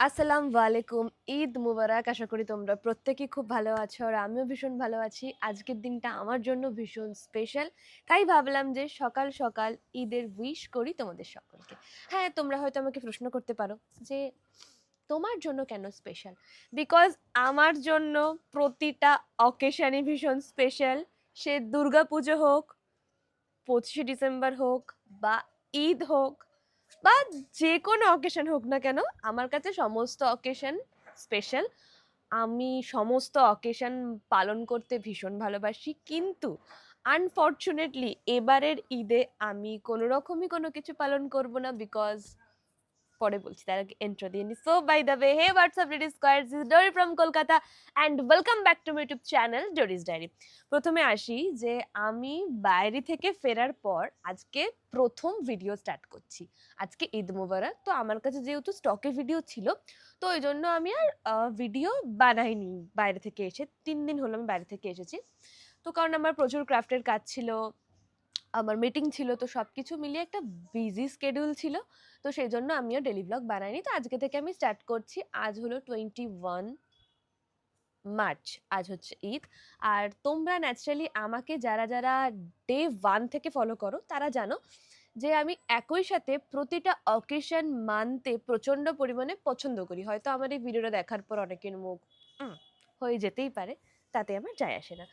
আসসালামু আলাইকুম। ঈদ মুবারক। আশা করি তোমরা প্রত্যেকেই খুব ভালো আছো আর আমিও ভীষণ ভালো আছি। আজকের দিনটা আমার জন্য ভীষণ স্পেশাল। তাই ভাবলাম যে সকাল, সকাল ঈদের উইশ করি তোমাদের সকলকে। হ্যাঁ, তোমরা হয়তো আমাকে প্রশ্ন করতে পারো যে তোমার জন্য কেন স্পেশাল? বিকজ আমার জন্য প্রতিটা অকেশনই ভীষণ স্পেশাল। সে দুর্গাপুজো হোক, ২৫শে ডিসেম্বর হোক বা ঈদ হোক বা যেকোনো অকেশন হোক না কেন, আমার কাছে সমস্ত অকেশন স্পেশাল। আমি সমস্ত অকেশন পালন করতে ভীষণ ভালোবাসি, কিন্তু আনফরচুনেটলি এবারের ঈদে আমি কোনো রকমই কোনো কিছু পালন করব না, বিকজ পরে বলছি, তার আগে এন্ট্রো দিয়ে নি। So by the way, hey what's up ready square, this is Dori from Kolkata and welcome back to my YouTube channel Dori's diary. প্রথমে আসি যে আমি বাইরে থেকে ফেরার পর আজকে প্রথম ভিডিও স্টার্ট করছি। আজকে ঈদ মোবারক, তো আমার কাছে যেহেতু স্টকে ভিডিও ছিল, তো ওই জন্য আমি আর ভিডিও বানাইনি। বাইরে থেকে এসে 3 দিন হলো আমি বাইরে থেকে এসেছি, তো কারণ আমার প্রচুর ক্রাফটের কাজ ছিল, আমার মিটিং ছিল, তো সবকিছু মিলিয়ে একটা বিজি স্কেডিউল ছিল। তো সেই জন্য আমিও ডেলি ব্লগ বানাইনি। তো আজকে থেকে আমি স্টার্ট করছি। আজ হলো 21 মার্চ, আজ হচ্ছে ঈদ। আর তোমরা ন্যাচারালি আমাকে যারা যারা ডে 1 থেকে ফলো করো তারা জানো যে আমি একই সাথে প্রতিটা অকেশন মানতে প্রচন্ড পরিমাণে পছন্দ করি। হয়তো আমার এই ভিডিওটা দেখার পর অনেকের মুখ হয়ে যেতেই পারে, তাতে আমার যায় আসে না।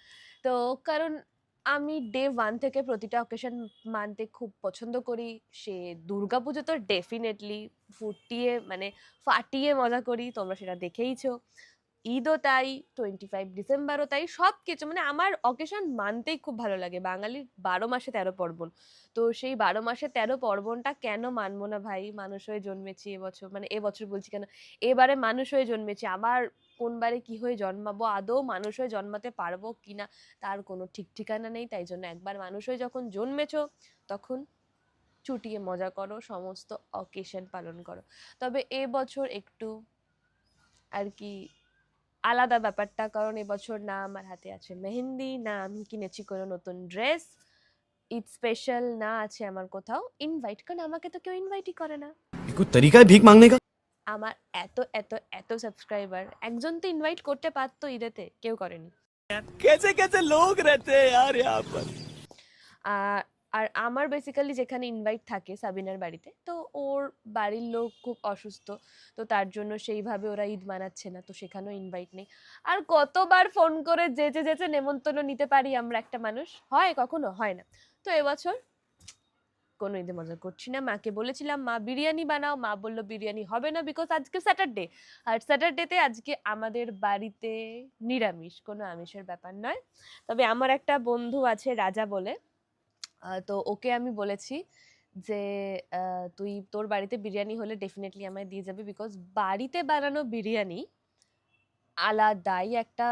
তো কারণ আমি ডে 1 থেকে প্রতিটা অকেশন মানতে খুব পছন্দ করি। সে দুর্গাপুজো তো ডেফিনেটলি ফুটিয়ে মানে ফাটিয়ে মজা করি, তোমরা সেটা দেখেইছো। ঈদও তাই, 25 ডিসেম্বরও তাই, সব কিছু মানে আমার অকেশন মানতেই খুব ভালো লাগে। বাঙালির 12 মাসে 13 পার্বণ। তো সেই 12 মাসে 13 পার্বণটা কেন মানবো না ভাই? মানুষ হয়ে জন্মেছি এবছর, মানে এবছর বলছি কেন, এবারে মানুষ হয়ে জন্মেছি। আবার কোন বারে কি হয়ে জন্মাবো, আদৌ মানুষ হয়ে জন্মাতে পারবো কিনা তার কোনো ঠিক ঠিকানা নেই। তাই জন্য একবার মানুষ হয়ে যখন জন্মেছো, তখন চুটিয়ে মজা করো, সমস্ত অকেশন পালন করো। তবে এবছর একটু আর কি আলাদা ব্যাপারটা, কারণ এবছর না আমার হাতে আছে মেহেন্দি, না আমি কিনেছি কোনো নতুন ড্রেস। ঈদ স্পেশাল না আছে আমার কোথাও ইনভাইট, কারণ আমাকে তো কেউ ইনভাইটই করে না। ये कोई तरीका है भीख मांगने का। আমার এত এত এত সাবস্ক্রাইবার, একজন তো ইনভাইট করতে পারতো, ঈদেতে কেউ করেনি। कैसे कैसे लोग रहते हैं यार यहाँ पर। আর আর আমার বেসিক্যালি যেখানে ইনভাইট থাকে সাবিনার বাড়িতে, তো ওর বাড়ির লোক খুব অসুস্থ, তো তার জন্য সেইভাবে ওরা ঈদ মানাচ্ছে না, তো সেখানেও ইনভাইট নেই। আর কতবার ফোন করে যেচে যেচে নেমন্তন্ন নিতে পারি আমরা একটা মানুষ, হয় কখনো হয় না। তো এবছর কোনো ঈদে মজা করছি না। মাকে বলেছিলাম মা বিরিয়ানি বানাও, মা বললো বিরিয়ানি হবে না, বিকজ আজকে স্যাটারডে, আর স্যাটারডেতে আজকে আমাদের বাড়িতে নিরামিষ, কোনো আমিষের ব্যাপার নয়। তবে আমার একটা বন্ধু আছে রাজা বলে, তো ওকে আমি বলেছি যে তুই তোর বাড়িতে বিরিয়ানি হলে ডেফিনেটলি আমায় দিয়ে যাবে, বিকজ বাড়িতে বানানো বিরিয়ানি আলাদাই একটা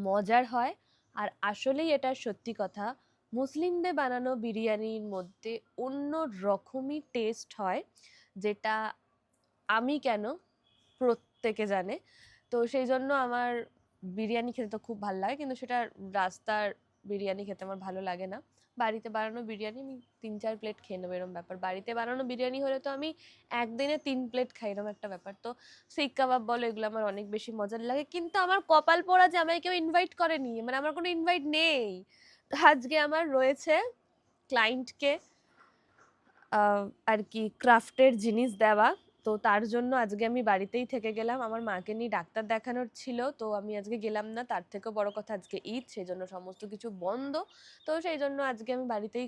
মজার হয়। আর আসলেই এটা সত্যি কথা, মুসলিমদের বানানো বিরিয়ানির মধ্যে অন্য রকমই টেস্ট হয়, যেটা আমি কেন, প্রত্যেকে জানে। তো সেই জন্য আমার বিরিয়ানি খেতে তো খুব ভালো লাগে, কিন্তু সেটা রাস্তার বিরিয়ানি খেতে আমার ভালো লাগে না। বাড়িতে বানানো বিরিয়ানি আমি 3-4 প্লেট খেয়ে নেবো, এরকম ব্যাপার। বাড়িতে বানানো বিরিয়ানি হলে তো আমি একদিনে 3 প্লেট খাই, এরকম একটা ব্যাপার। তো শিক কাবাব বলো, এগুলো আমার অনেক বেশি মজার লাগে, কিন্তু আমার কপাল পোড়া যে আমায় কেউ ইনভাইট করেনি, মানে আমার কোনো ইনভাইট নেই। তো আজকে আমার রয়েছে ক্লায়েন্টকে আর কি ক্রাফটের জিনিস দেওয়া, তো তার জন্য আজকে আমি বাড়িতেই থেকে গেলাম। আমার মাকে নিয়ে ডাক্তার দেখানোর ছিল, তো আমি আজকে গেলাম না। তার থেকেও বড় কথা আজকে ঈদ, সেই জন্য সমস্ত কিছু বন্ধ। তো সেই জন্য আজকে আমি বাড়িতেই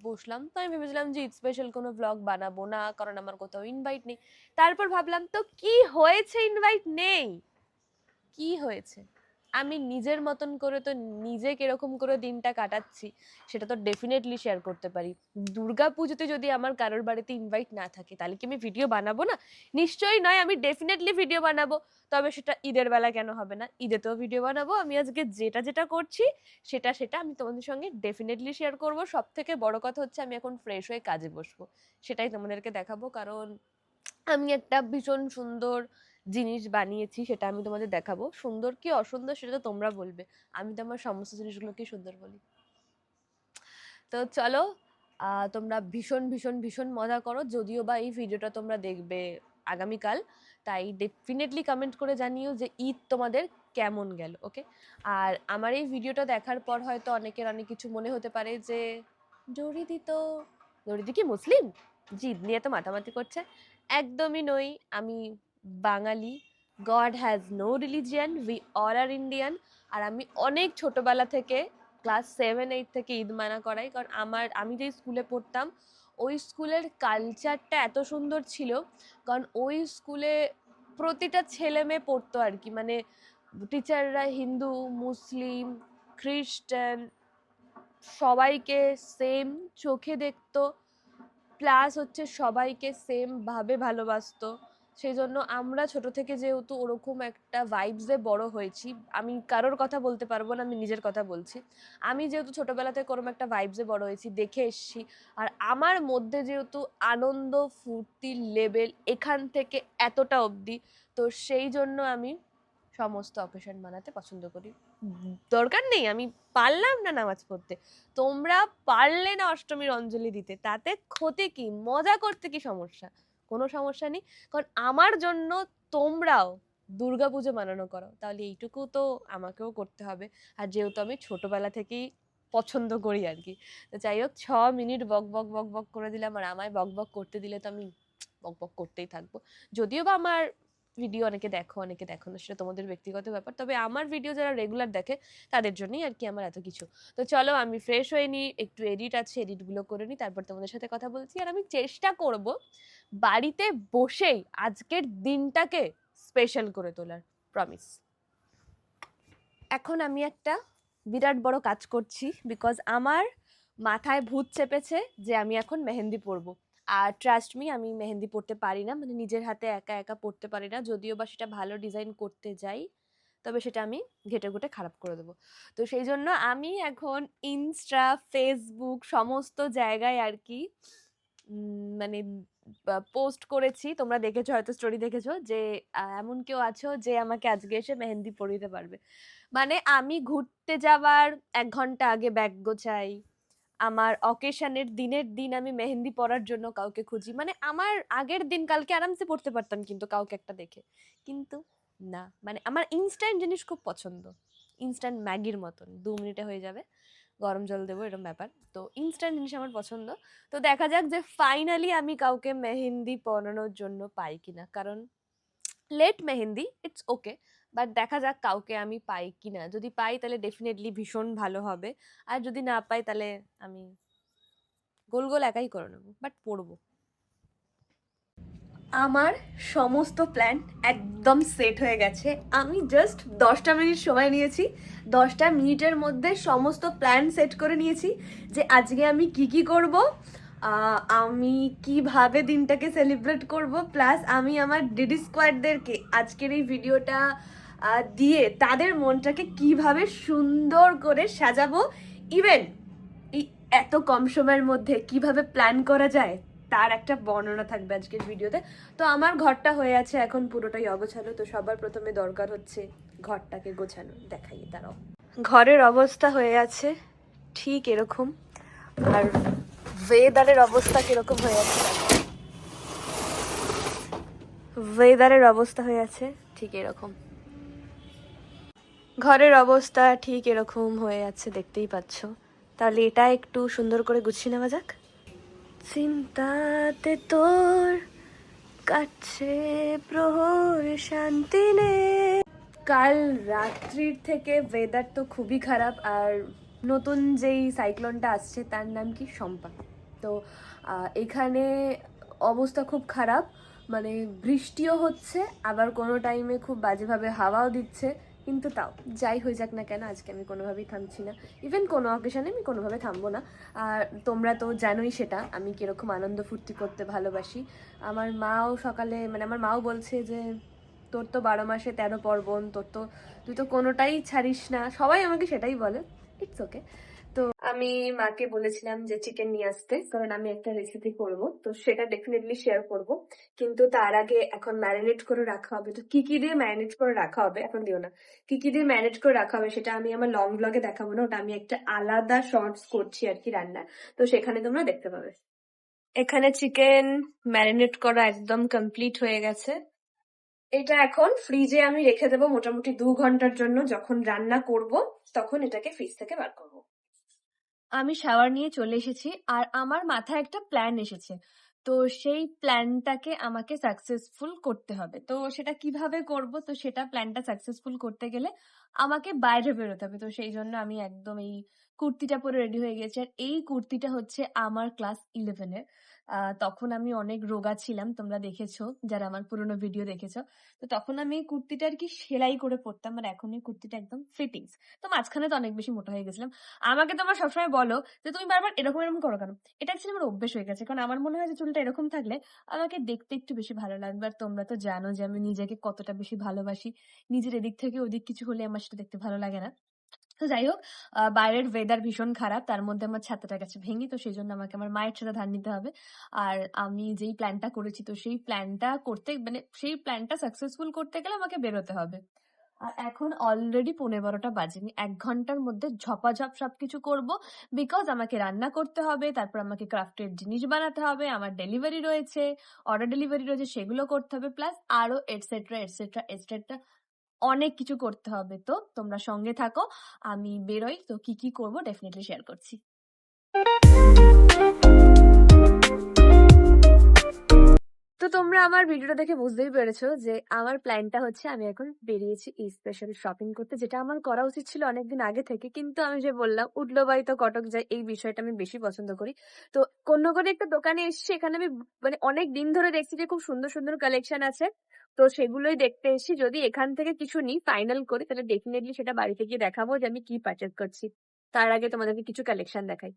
বসলাম। তো আমি ভেবেছিলাম যে ঈদ স্পেশাল কোনো ব্লগ বানাবো না, কারণ আমার কোথাও ইনভাইট নেই। তারপর ভাবলাম তো কি হয়েছে, ইনভাইট নেই, কি হয়েছে, আমি নিজের মতন করে তো নিজে কিরকম করে দিনটা কাটাচ্ছি সেটা তো ডেফিনেটলি শেয়ার করতে পারি। দুর্গা পুজোতে যদি আমার কারোর বাড়িতে ইনভাইট না থাকে, তাহলে কি আমি ভিডিও বানাবো না? নিশ্চয়ই নয়, আমি ডেফিনেটলি ভিডিও বানাবো। তবে সেটা ঈদের বেলা কেন হবে না, ঈদেতেও ভিডিও বানাবো। আমি আজকে যেটা যেটা করছি সেটা সেটা আমি তোমাদের সঙ্গে ডেফিনেটলি শেয়ার করব। সব থেকে বড় কথা হচ্ছে আমি এখন ফ্রেশ হয়ে কাজে বসবো, সেটাই তোমাদেরকে দেখাবো। কারণ আমি একটা ভীষণ সুন্দর জিনিস বানিয়েছি, সেটা আমি তোমাদের দেখাবো। সুন্দর কি অসুন্দর সেটা তো তোমরা বলবে, আমি তো আমার সমস্ত জিনিসগুলোকে সুন্দর বলি। তো চলো, তোমরা ভীষণ ভীষণ ভীষণ মজা করো। যদিও বা এই ভিডিওটা তোমরা দেখবে আগামীকাল। তাই ডেফিনেটলি কমেন্ট করে জানিও যে ঈদ তোমাদের কেমন গেল, ওকে? আর আমার এই ভিডিওটা দেখার পর হয়তো অনেকের অনেক কিছু মনে হতে পারে যে জরিদি তো, জরিদি কি মুসলিম, যে ঈদ নিয়ে তো মাতামাতি করছে। একদমই নই, আমি Bengali. God has no religion, we all are Indian. আর আমি অনেক ছোটবেলা থেকে ক্লাস 7-8 থেকে ঈদ মানা করাই, কারণ আমি যেই স্কুলে পড়তাম ওই স্কুলের কালচারটা এত সুন্দর ছিল, কারণ ওই স্কুলে প্রতিটা ছেলে মেয়ে পড়তো আর কি, মানে টিচাররা হিন্দু, মুসলিম, খ্রিস্টান সবাইকে সেম চোখে দেখতো, প্লাস হচ্ছে সবাইকে সেম ভাবে ভালোবাসতো। সেই জন্য আমরা ছোট থেকে যেহেতু ওরকম একটা ভাইবসে বড় হয়েছি, আমি কারোর কথা বলতে পারবো না, আমি নিজের কথা বলছি। আমি যেহেতু ছোটবেলা থেকে ওরকম একটা ভাইবসে বড় হয়েছি, দেখে এসছি, আর আমার মধ্যে যেহেতু আনন্দ ফুর্তির লেভেল এখান থেকে এতটা অবধি, তো সেই জন্য আমি সমস্ত অকেশন মানাতে পছন্দ করি। দরকার নেই আমি পারলাম না নামাজ পড়তে, তোমরা পারলে না অষ্টমীর অঞ্জলি দিতে, তাতে ক্ষতি কি? মজা করতে কি সমস্যা? কোনো সমস্যা নেই, কারণ আমার জন্য তোমরাও দুর্গাপুজো মানানো করো, তাহলে এইটুকু তো আমাকেও করতে হবে। আর যেহেতু আমি ছোটবেলা থেকেই পছন্দ করি আর কি, তো যাই হোক, 6 মিনিট বক বক বক বক করে দিলাম, আর আমায় বক বক করতে দিলে তো আমি বক বক করতেই থাকবো। যদিও বা আমার ভিডিও অনেকে দেখো অনেকে দেখো না, সেটা তোমাদের ব্যক্তিগত ব্যাপার, তবে আমার ভিডিও যারা রেগুলার দেখে তাদের জন্যই আর কি আমার এত কিছু। তো চলো আমি ফ্রেশ হয়ে নিই, একটু এডিট আছে এডিটগুলো করে নিই, তারপর তোমাদের সাথে কথা বলছি। আর আমি চেষ্টা করব বাড়িতে বসেই আজকের দিনটাকে স্পেশাল করে তোলার, প্রমিস। এখন আমি একটা বিরাট বড় কাজ করছি, বিকজ আমার মাথায় ভূত চেপেছে যে আমি এখন মেহেন্দি পরবো। আর ট্রাস্ট মি, আমি মেহেন্দি পরতে পারি না, মানে নিজের হাতে একা একা পরতে পারি না, যদিও বা সেটা ভালো ডিজাইন করতে যাই, তবে সেটা আমি ঘেটে ঘুটে খারাপ করে দেবো। তো সেই জন্য আমি এখন ইনস্টা, ফেসবুক সমস্ত জায়গায় আর কি মানে পোস্ট করেছি, তোমরা দেখেছো হয়তো, স্টোরি দেখেছো যে এমন কেউ আছো যে আমাকে আজকে এসে মেহেন্দি পরিয়ে দিতে পারবে। মানে আমি ঘুরতে যাবার 1 ঘন্টা আগে ব্যাগ গোছাই, আমার অকেশনের দিনের দিন আমি মেহেন্দি পরার জন্য কাউকে খুঁজি, মানে আমার আগের দিন কালকে আরামসে পড়তে পারতাম কিন্তু কাউকে একটা দেখে, কিন্তু না, মানে আমার ইনস্ট্যান্ট জিনিস খুব পছন্দ, ইনস্ট্যান্ট ম্যাগির মতন 2 মিনিটে হয়ে যাবে, গরম জল দেবো এরকম ব্যাপার, তো ইনস্ট্যান্ট জিনিস আমার পছন্দ। তো দেখা যাক যে ফাইনালি আমি কাউকে মেহেন্দি পরানোর জন্য পাই কিনা, কারণ late mehndi it's okay, but দেখা যাক কাউকে আমি পাই কিনা, যদি পাই তাহলে ডেফিনেটলি ভীষণ ভালো হবে, আর যদি না পাই তাহলে আমি গোল গোল একাই করে নেবো, বাট পড়বো। আমার সমস্ত প্ল্যান একদম সেট হয়ে গেছে, আমি জাস্ট 10টা মিনিট সময় নিয়েছি, 10টা মিনিটের মধ্যে সমস্ত প্ল্যান সেট করে নিয়েছি যে আজকে আমি কি কি করব, আমি কিভাবে দিনটাকে সেলিব্রেট করব, প্লাস আমি আমার ডিডি স্কোয়াডদেরকে আজকের এই ভিডিওটা দিয়ে তাদের মনটাকে কিভাবে সুন্দর করে সাজাবো, ইভেন এই এত কম সময়ের মধ্যে কিভাবে প্ল্যান করা যায় তার একটা বর্ণনা থাকবে আজকের ভিডিওতে। তো আমার ঘরটা হয়ে আছে এখন পুরোটাই অগোছালো, তো সবার প্রথমে দরকার হচ্ছে ঘরটাকে গোছানো, দেখাই দাঁড়াও। ঘরের অবস্থা হয়ে আছে ঠিক এরকম, আর ওয়েদারের অবস্থা কিরকম হয়ে আছে, ওয়েদারের অবস্থা হয়ে আছে ঠিক এরকম, ঘরের অবস্থা ঠিক এরকম হয়ে আছে দেখতেই পাচ্ছ। তাহলে এটা একটু সুন্দর করে গুছিয়ে নেওয়া যাক। চিন্তাতে তোর কাছে প্রহর শান্তি নে। কাল রাত্রির থেকে ওয়েদার তো খুবই খারাপ, আর নতুন যেই সাইক্লোনটা আসছে তার নাম কি শম্পা, তো এখানে অবস্থা খুব খারাপ, মানে বৃষ্টিও হচ্ছে, আবার কোনো টাইমে খুব বাজেভাবে হাওয়াও দিচ্ছে, কিন্তু তাও যাই হয়ে যাক না কেন আজকে আমি কোনোভাবেই থামছি না, ইভেন কোনো অকেশনে আমি কোনোভাবে থামবো না। আর তোমরা তো জানোই সেটা আমি কীরকম আনন্দ ফুর্তি করতে ভালোবাসি। আমার মাও সকালে, মানে আমার মাও বলছে যে তোর তো 12 মাসে 13 পার্বণ, তুই তো কোনোটাই ছাড়িস না, সবাই আমাকে সেটাই বলে, ইটস ওকে। তো আমি মাকে বলেছিলাম যে চিকেন নিয়ে আসতে, কারণ আমি একটা রেসিপি করব, তো সেটা ডেফিনেটলি শেয়ার করব, কিন্তু তার আগে এখন ম্যারিনেট করে রাখা হবে। তো কি কি দিয়ে ম্যারিনেট করে রাখা হবে, এখন দিও না, কি কি দিয়ে ম্যারিনেট করে রাখা হবে সেটা আমি আমার লং ব্লগে দেখাবো না, ওটা আমি একটা আলাদা শর্টস করছি আর কি রান্নার, তো সেখানে তোমরা দেখতে পাবে। এখানে চিকেন ম্যারিনেট করা একদম কমপ্লিট হয়ে গেছে। এটা এখন ফ্রিজে আমি রেখে দেবো মোটামুটি 2 ঘন্টার জন্য। যখন রান্না করব তখন এটাকে ফ্রিজ থেকে বার করব। আমি শাওয়ার নিয়ে চলে এসেছি আর আমার মাথায় একটা প্ল্যান এসেছে। তো সেই প্ল্যানটাকে আমাকে সাকসেসফুল করতে হবে। তো সেটা কিভাবে করব? তো সেটা প্ল্যানটা সাকসেসফুল করতে গেলে আমাকে বাইরে বেরোতে হবে। তো সেই জন্য আমি একদম এই কুর্তিটা পরে রেডি হয়ে গেছি। আর এই কুর্তিটা হচ্ছে আমার ক্লাস 11 এর। তখন আমি অনেক রোগা ছিলাম। তোমরা দেখেছো, যারা আমার পুরোনো ভিডিও দেখেছো। তো তখন আমি এই কুর্তিটা আরকি সেলাই করে পরতাম। আর এখন এই কুর্তিটা একদম ফিটিংস। তো মাঝখানে তো অনেক বেশি মোটা হয়ে গেছিলাম। আমাকে তোমরা সবসময় বলো যে, "তুমি বারবার এরকম করো কেন?" এটা অ্যাকচুয়ালি আমার অভ্যেস হয়ে গেছে। কারণ আমার মনে হয় যে চুলটা এরকম থাকলে আমাকে দেখতে একটু বেশি ভালো লাগবে। আর তোমরা তো জানো যে আমি নিজেকে কতটা বেশি ভালোবাসি। নিজের এদিক থেকে ওদিক কিছু হলে আমার সেটা দেখতে ভালো লাগে না। তো যাই হোক, বাইরের ওয়েদার ভীষণ খারাপ। তার মধ্যে আমার ছাতাটা গেছে ভেঙে। তো সেজন্য আমাকে আমার মায়ের ছাতা ধার নিতে হবে। আর আমি যেই প্ল্যানটা করেছি, তো সেই প্ল্যানটা করতে মানে সেই প্ল্যানটা সাকসেসফুল করতে গেলে আমাকে বেরোতে হবে। আর এখন অলরেডি 12:15 বাজে। আমি 1 ঘন্টার মধ্যে ঝপাঝপ সবকিছু করব। বিকজ আমাকে রান্না করতে হবে, তারপর আমাকে ক্রাফটের জিনিস বানাতে হবে, আমার ডেলিভারি রয়েছে, অর্ডার ডেলিভারি রয়েছে, সেগুলো করতে হবে। প্লাস আরো এটসেট্রা, এটসেট্রা, এটসেট্রা অনেক কিছু করতে হবে। তো তোমরা সঙ্গে থাকো। আমি বেরোই। তো কি করব ডেফিনেটলি শেয়ার করছি। তো তোমরা আমার ভিডিওটা দেখে বুঝতেই পেরেছো যে আমার প্ল্যানটা হচ্ছে আমি এখন বেরিয়েছি এই স্পেশাল শপিং করতে, যেটা আমার করা উচিত ছিল অনেকদিন আগে থেকে। কিন্তু আমি যে বললাম, উঠলো বাড়ি তো কটক যায়, এই বিষয়টা আমি বেশি পছন্দ করি। তো কোনো একটা দোকানে এসেছি, এখানে আমি মানে অনেক দিন ধরে দেখছি যে খুব সুন্দর সুন্দর কালেকশন আছে। তো সেগুলোই দেখতে এসেছি। যদি এখান থেকে কিছু নিই, ফাইনাল করি, তাহলে ডেফিনেটলি সেটা বাড়িতে গিয়ে দেখাবো যে আমি কি পারচেজ করছি। তার আগে তোমাদেরকে কিছু কালেকশন দেখাই।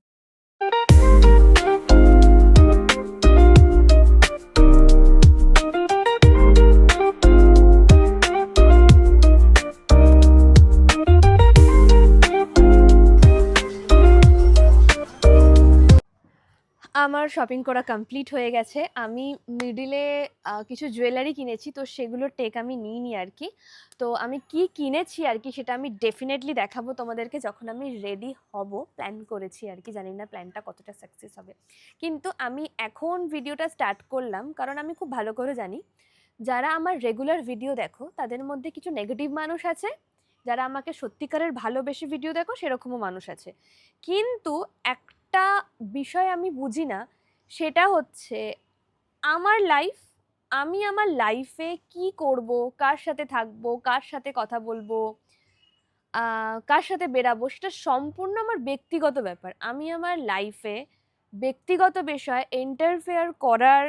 আমার শপিং করা কমপ্লিট হয়ে গেছে। আমি মিডিলে কিছু জুয়েলারি কিনেছি, তো সেগুলোর টেক আমি নিইনি আর কি। তো আমি কি কিনেছি আর কি সেটা আমি ডেফিনেটলি দেখাবো তোমাদেরকে যখন আমি রেডি হব। প্ল্যান করেছি আর কি, জানি না প্ল্যানটা কতটা সাকসেস হবে। কিন্তু আমি এখন ভিডিওটা স্টার্ট করলাম কারণ আমি খুব ভালো করে জানি যারা আমার রেগুলার ভিডিও দেখো তাদের মধ্যে কিছু নেগেটিভ মানুষ আছে, যারা আমাকে সত্যিকারের ভালোবেসে ভিডিও দেখো সেরকমও মানুষ আছে। কিন্তু একটা বিষয় আমি বুঝি না, সেটা হচ্ছে আমার লাইফ, আমি আমার লাইফে কি করব, কার সাথে থাকবো, কার সাথে কথা বলবো, কার সাথে বেরাবো, সেটা সম্পূর্ণ আমার ব্যক্তিগত ব্যাপার। আমি আমার লাইফে ব্যক্তিগত বিষয়ে ইন্টারফেয়ার করার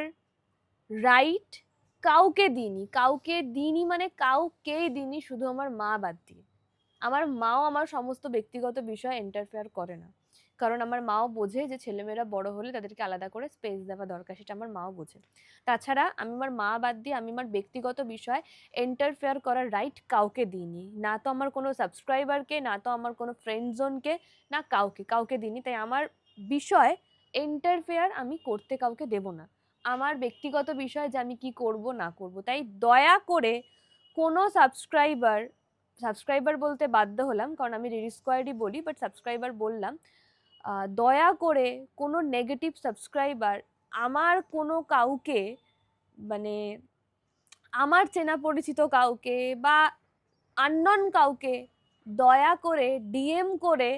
রাইট কাউকে দিইনি মানে কাউকেই দিইনি, শুধু আমার মা বাদ দিয়ে। আমার মাও আমার সমস্ত ব্যক্তিগত বিষয়ে ইন্টারফেয়ার করে না, কারণ আমার মাও বোঝে যে ছেলেমেয়েরা বড় হলে তাদেরকে আলাদা করে স্পেস দেওয়া দরকার, সেটা আমার মাও বোঝে। তাছাড়া আমি আমার মা বাদ দিয়ে আমি আমার ব্যক্তিগত বিষয় ইন্টারফেয়ার করার রাইট কাউকে দিইনি, না তো আমার কোনো সাবস্ক্রাইবারকে, না তো আমার কোনো ফ্রেন্ড জোনকে, না কাউকে দিইনি। তাই আমার বিষয় ইন্টারফেয়ার আমি করতে কাউকে দেব না। আমার ব্যক্তিগত বিষয় যে আমি কি করব না করব, তাই দয়া করে কোনো সাবস্ক্রাইবার বলতে বাধ্য হলাম কারণ আমি রিরি স্কোয়ারই বলি, বাট সাবস্ক্রাইবার বললাম। দয়া করে কোনো নেগেটিভ সাবস্ক্রাইবার আমার কোনো কাউকে, মানে আমার চেনা পরিচিত কাউকে বা আননন কাউকে দয়া করে ডিএম করে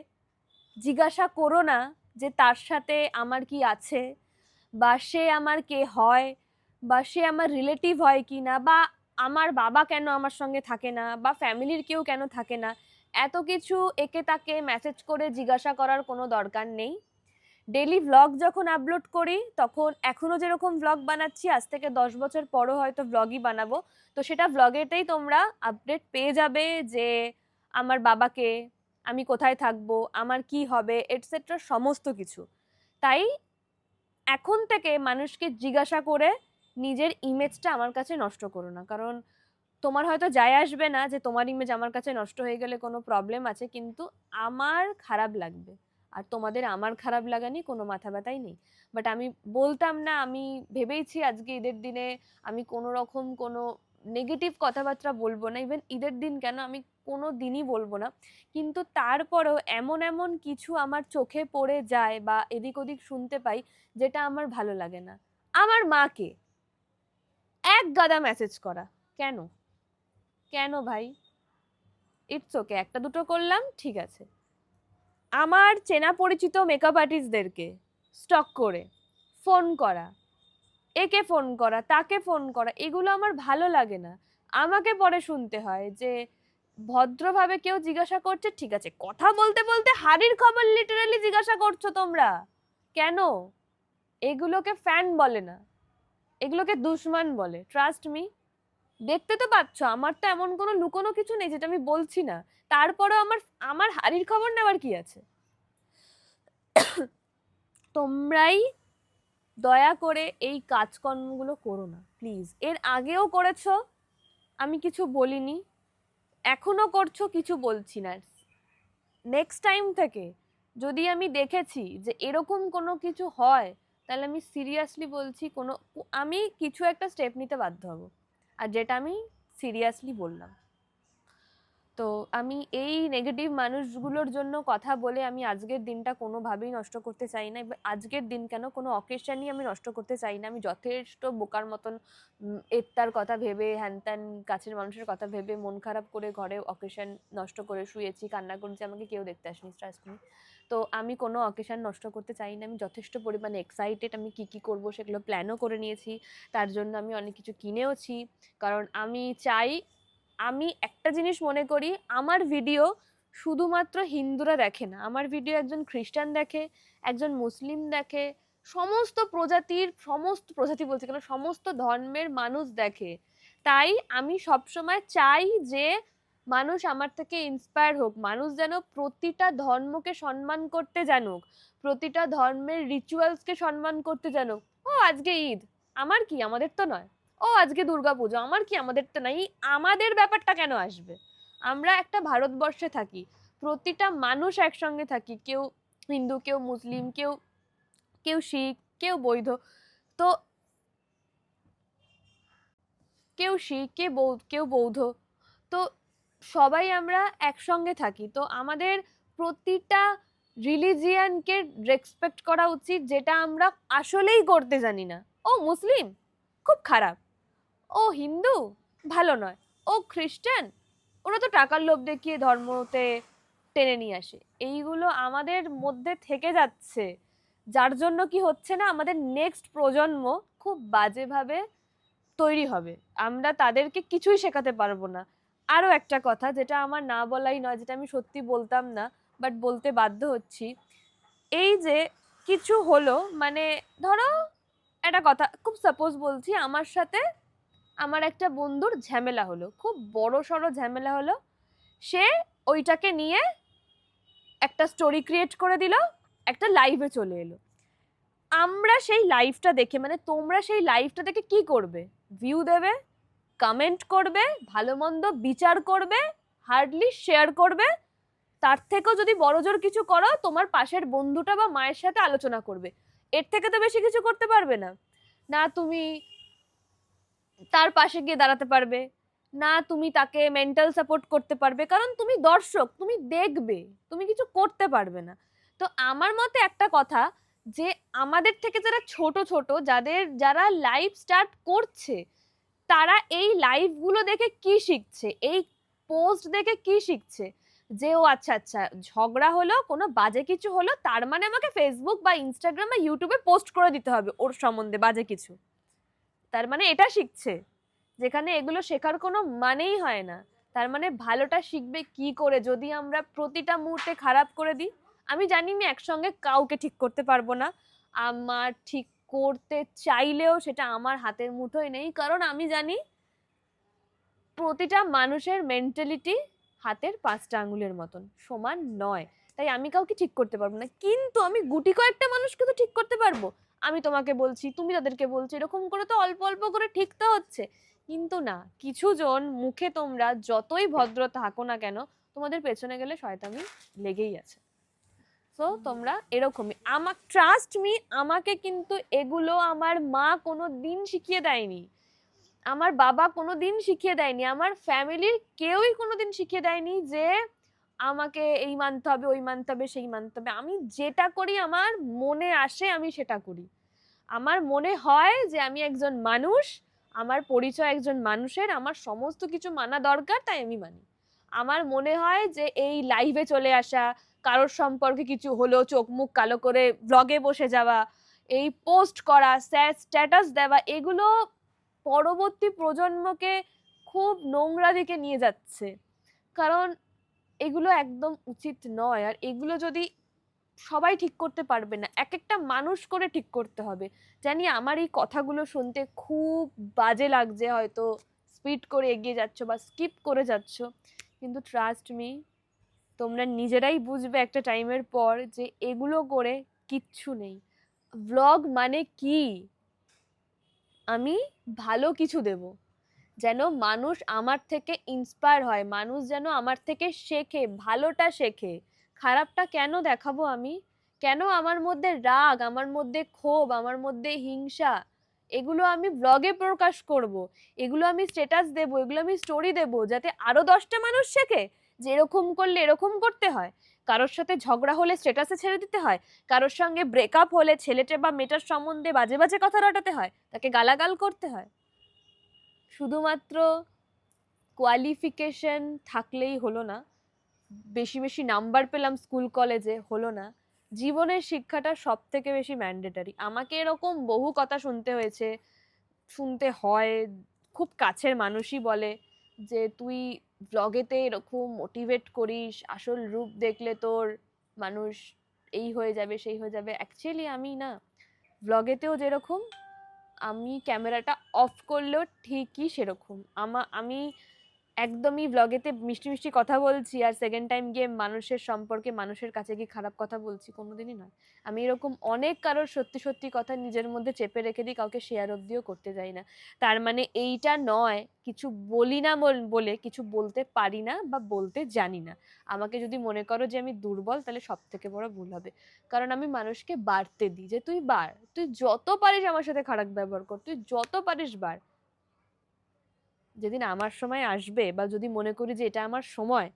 জিজ্ঞাসা করো না যে তার সাথে আমার কি আছে, বা সে আমার কে হয়, বা সে আমার রিলেটিভ হয় কি না, বা আমার বাবা কেন আমার সঙ্গে থাকে না, বা ফ্যামিলির কেউ কেন থাকে না। এত কিছু একে তাকে মেসেজ করে জিজ্ঞাসা করার কোনো দরকার নেই। ডেইলি ভ্লগ যখন আপলোড করি তখন এখনো যেরকম ভ্লগ বানাচ্ছি, আজ থেকে 10 বছর পরও হয়তো ভ্লগই বানাবো। তো সেটা ভ্লগেতেই তোমরা আপডেট পেয়ে যাবে যে আমার বাবাকে, আমি কোথায় থাকবো, আমার কি হবে, এটসেট্রা সমস্ত কিছু। তাই এখন থেকে মানুষকে জিজ্ঞাসা করে নিজের ইমেজটা আমার কাছে নষ্ট করো না, কারণ তোমার হয়তো যায় আসবে না যে তোমার ইমেজ আমার কাছে নষ্ট হয়ে গেলে কোনো প্রবলেম আছে, কিন্তু আমার খারাপ লাগবে। আর তোমাদের আমার খারাপ লাগা নিয়ে কোনো মাথা ব্যথাই নেই। বাট আমি বলতাম না, আমি ভেবেইছি আজকে ঈদের দিনে আমি কোনো রকম কোনো নেগেটিভ কথাবার্তা বলবো না, ইভেন ঈদের দিন কেন আমি কোনো দিনই বলবো না, কিন্তু তারপরেও এমন এমন কিছু আমার চোখে পড়ে যায় বা এদিক ওদিক শুনতে পাই যেটা আমার ভালো লাগে না। আমার মাকে এক গাদা মেসেজ করা, কেন? কেন ভাই? ইটস ওকে, একটা দুটো করলাম ঠিক আছে। আমার চেনা পরিচিত মেকআপ আর্টিস্টদেরকে স্টক করে ফোন করা, একে ফোন করা, তাকে ফোন করা, এগুলো আমার ভালো লাগে না। আমাকে পরে শুনতে হয় যে ভদ্রভাবে কেউ জিজ্ঞাসা করছে, ঠিক আছে, কথা বলতে বলতে হাড়ির খবর লিটারালি জিজ্ঞাসা করছো তোমরা কেন? এগুলোকে ফ্যান বলে না, এগুলোকে দুশমন বলে, ট্রাস্ট মি। দেখতে তো পাচ্ছ আমার তো এমন কোনো লুকোনো কিছু নেই যেটা আমি বলছি না, তারপরেও আমার আমার হাড়ির খবর নেওয়ার কি আছে? তোমরাই দয়া করে এই কাজকর্মগুলো করো না প্লিজ। এর আগেও করেছো, আমি কিছু বলিনি, এখনো করছো, কিছু বলছি না। নেক্সট টাইম থেকে যদি আমি দেখেছি যে এরকম কোনো কিছু হয়, তাহলে আমি সিরিয়াসলি বলছি আমি কিছু একটা স্টেপ নিতে বাধ্য হব, আর যেটা আমি সিরিয়াসলি বললাম। তো আমি এই নেগেটিভ মানুষগুলোর জন্য কথা বলে আমি আজকের দিনটা কোনোভাবেই নষ্ট করতে চাই না। আজকের দিন কেন, কোনো অকেশনই আমি নষ্ট করতে চাই না। আমি যথেষ্ট বোকার মতন এত্তার কথা ভেবে, হ্যান ত্যান কাছের মানুষের কথা ভেবে মন খারাপ করে ঘরে অকেশন নষ্ট করে শুয়েছি, কান্না করেছি, আমাকে কেউ দেখতে আসেনি, ট্রাস্ট মি। তো আমি কোনো অকেশন নষ্ট করতে চাই না। আমি যথেষ্ট পরিমাণে এক্সাইটেড, আমি কি কি করব সেগুলো প্ল্যানও করে নিয়েছি, তার জন্য আমি অনেক কিছু কিনেওছি। কারণ আমি চাই, আমি একটা জিনিস মনে করি, আমার ভিডিও শুধুমাত্র হিন্দুরা দেখে না, আমার ভিডিও একজন খ্রিস্টান দেখে, একজন মুসলিম দেখে, সমস্ত প্রজাতি বলছি কেন, সমস্ত ধর্মের মানুষ দেখে। তাই আমি সবসময় চাই যে মানুষ আমার থেকে ইন্সপায়ার হোক, মানুষ যেন প্রতিটা ধর্মকে সম্মান করতে জানুক, প্রতিটা ধর্মের রিচুয়ালসকে সম্মান করতে জানুক। ও আজকে ঈদ, আমার কি, আমাদের তো নয়। ও আজকে দুর্গাপুজো, আমার কি, আমাদের তো নাই। আমাদের ব্যাপারটা কেন আসবে? আমরা একটা ভারতবর্ষে থাকি, প্রতিটা মানুষ একসঙ্গে থাকি, কেউ হিন্দু, কেউ মুসলিম, কেউ কেউ শিখ, কেউ বৌদ্ধ, তো কেউ বৌদ্ধ, তো সবাই আমরা একসঙ্গে থাকি। তো আমাদের প্রতিটা রিলিজিয়ানকে রেসপেক্ট করা উচিত, যেটা আমরা আসলেই করতে জানি না। ও মুসলিম, খুব খারাপ। ও হিন্দু, ভালো নয়। ও খ্রিস্টান, ওরা তো টাকার লোভ দেখিয়ে ধর্মতে টেনে নিয়ে আসে। এইগুলো আমাদের মধ্যে থেকে যাচ্ছে, যার জন্য কি হচ্ছে না, আমাদের নেক্সট প্রজন্ম খুব বাজেভাবে তৈরি হবে, আমরা তাদেরকে কিছুই শেখাতে পারবো না। আরো একটা কথা যেটা আমার না বলাই নয়, যেটা আমি সত্যি বলতাম না বাট বলতে বাধ্য হচ্ছি, এই যে কিছু হলো, মানে ধরো একটা কথা খুব সাপোজ বলছি, আমার সাথে আমার একটা বন্ধুর ঝামেলা হলো, খুব বড় সড়ো ঝামেলা হলো, সে ওইটাকে নিয়ে একটা স্টোরি ক্রিয়েট করে দিল, একটা লাইভে চলে এলো। আমরা সেই লাইভটা দেখে, মানে তোমরা সেই লাইভটা দেখে কি করবে? ভিউ দেবে, কমেন্ট করবে, ভালো মন্দ বিচার করবে, হার্ডলি শেয়ার করবে। তার থেকেও যদি বড়জোর কিছু করো, তোমার পাশের বন্ধুটা বা মায়ের সাথে আলোচনা করবে। এর থেকে তো বেশি কিছু করতে পারবে না। না তুমি তার পাশে গিয়ে দাঁড়াতে পারবে, না তুমি তাকে মেন্টাল সাপোর্ট করতে পারবে, কারণ তুমি দর্শক, তুমি দেখবে, তুমি কিছু করতে পারবে না। তো আমার মতে একটা কথা, যে আমাদের থেকে যারা ছোট ছোট, যারা লাইভ স্টার্ট করছে, তারা এই লাইভ গুলো দেখে কি শিখছে, এই পোস্ট দেখে কি শিখছে, যে ও আচ্ছা আচ্ছা ঝগড়া হলো, কোনো বাজে কিছু হলো, তার মানে আমাকে ফেসবুক বা ইনস্টাগ্রাম বা ইউটিউবে পোস্ট করে দিতে হবে ওর সম্বন্ধে বাজে কিছু, তার মানে এটা শিখছে, যেখানে এগুলো শেখার কোনো মানেই হয় না। তার মানে ভালোটা শিখবে কি করে যদি আমরা প্রতিটা মুহূর্তে খারাপ করে দিই? আমি জানি আমি একসঙ্গে কাউকে ঠিক করতে পারবো না, আমার ঠিক করতে চাইলেও সেটা আমার হাতের মুঠোয় নেই, কারণ আমি জানি প্রতিটা মানুষের মেন্টালিটি হাতের 5টা আঙ্গুলের মতন, সমান নয়। তাই আমি কাউকে ঠিক করতে পারবো না, কিন্তু আমি গুটি কয়েকটা মানুষকে তো ঠিক করতে পারবো। আমি তোমাকে বলছি, তুমি তাদেরকে বলছো, এরকম করে তো অল্প অল্প করে ঠিক তো হচ্ছে। কিন্তু না, কিছু জন মুখে তোমরা যতই ভদ্র থাকো না কেন, তোমাদের পেছনে গেলে শয়তানি লেগেই আছে। সো তোমরা এরকমই, ট্রাস্ট মি, আমাকে কিন্তু এগুলো আমার মা কোনো দিন শিখিয়ে দেয়নি। আমার বাবা কোনোদিন শিখিয়ে দেয়নি, আমার ফ্যামিলির কেউই কোনোদিন শিখিয়ে দেয়নি যে আমাকে এই মানতে হবে, ওই মানতে হবে, সেই মানতে হবে। আমি যেটা করি আমার মনে আসে, আমি সেটা করি। আমার মনে হয় যে আমি একজন মানুষ, আমার পরিচয় একজন মানুষের, আমার সমস্ত কিছু মানা দরকার, তাই আমি মানি। আমার মনে হয় যে এই লাইভে চলে আসা, কারোর সম্পর্কে কিছু হলো চোখ মুখ কালো করে ব্লগে বসে যাওয়া, এই পোস্ট করা, স্ট্যাটাস দেওয়া, এগুলো পরবর্তী প্রজন্মকে খুব নোংরা দিকে নিয়ে যাচ্ছে। কারণ এগুলো একদম উচিত নয়। আর এগুলো যদি সবাই ঠিক করতে পারবে না, এক একটা মানুষ করে ঠিক করতে হবে। জানি আমার এই কথাগুলো শুনতে খুব বাজে লাগছে, হয়তো স্পিড করে এগিয়ে যাচ্ছ বা স্কিপ করে যাচ্ছ, কিন্তু ট্রাস্ট মি, তোমরা নিজেরাই বুঝবে একটা টাইমের পর যে এগুলো করে কিচ্ছু নেই। ব্লগ মানে কি? আমি ভালো কিছু দেব, যেন মানুষ আমার থেকে ইন্সপায়ার হয়, মানুষ যেন আমার থেকে শেখে, ভালোটা শেখে। খারাপটা কেন দেখাবো আমি? কেন আমার মধ্যে রাগ, আমার মধ্যে ক্ষোভ, আমার মধ্যে হিংসা, এগুলো আমি ব্লগে প্রকাশ করব, এগুলো আমি স্ট্যাটাস দেব, এগুলো আমি স্টোরি দেব, যাতে আরো 10টা মানুষ শেখে যে এরকম করলে এরকম করতে হয়। কারোর সাথে ঝগড়া হলে স্ট্যাটাসে ছেড়ে দিতে হয়, কারোর সঙ্গে ব্রেকআপ হলে ছেলেটা বা মেয়েটার সম্বন্ধে বাজে বাজে কথা রটাতে হয়, তাকে গালাগাল করতে হয়। শুধুমাত্র কোয়ালিফিকেশন থাকলেই হলো না, বেশি বেশি নাম্বার পেলাম স্কুল কলেজে হলো না। জীবনের শিক্ষাটা সব থেকে বেশি ম্যান্ডেটারি। আমাকে এরকম বহু কথা শুনতে হয়েছে, শুনতে হয়, খুব কাছের মানুষই বলে যে তুই ব্লগেতে এরকম মোটিভেট করিস, আসল রূপ দেখলে তোর মানুষ এই হয়ে যাবে সেই হয়ে যাবে। অ্যাকচুয়ালি আমি না, ব্লগেতেও যেরকম, আমি ক্যামেরাটা অফ করলেও ঠিকই সেরকম। আমি একদমই ব্লগেতে মিষ্টি মিষ্টি কথা বলছি আর সেকেন্ড টাইম গিয়ে মানুষের সম্পর্কে, মানুষের কাছে গিয়ে খারাপ কথা বলছি, কোনোদিনই নয়। আমি এরকম অনেক কারোর সত্যি সত্যি কথা নিজের মধ্যে চেপে রেখে দিই, কাউকে শেয়ার অব্দিও করতে যাই না। তার মানে এইটা নয় কিছু বলি না বলে কিছু বলতে পারি না বা বলতে জানি না। আমাকে যদি মনে করো যে আমি দুর্বল, তাহলে সব থেকে বড় ভুল হবে। কারণ আমি মানুষকে বাড়তে দিই যে তুই বাড়, তুই যত পারিস আমার সাথে খারাপ ব্যবহার কর, তুই যত পারিস বাড়। যেদিন আমার সময় আসবে বা যদি মনে করি যে এটা আমার সময়,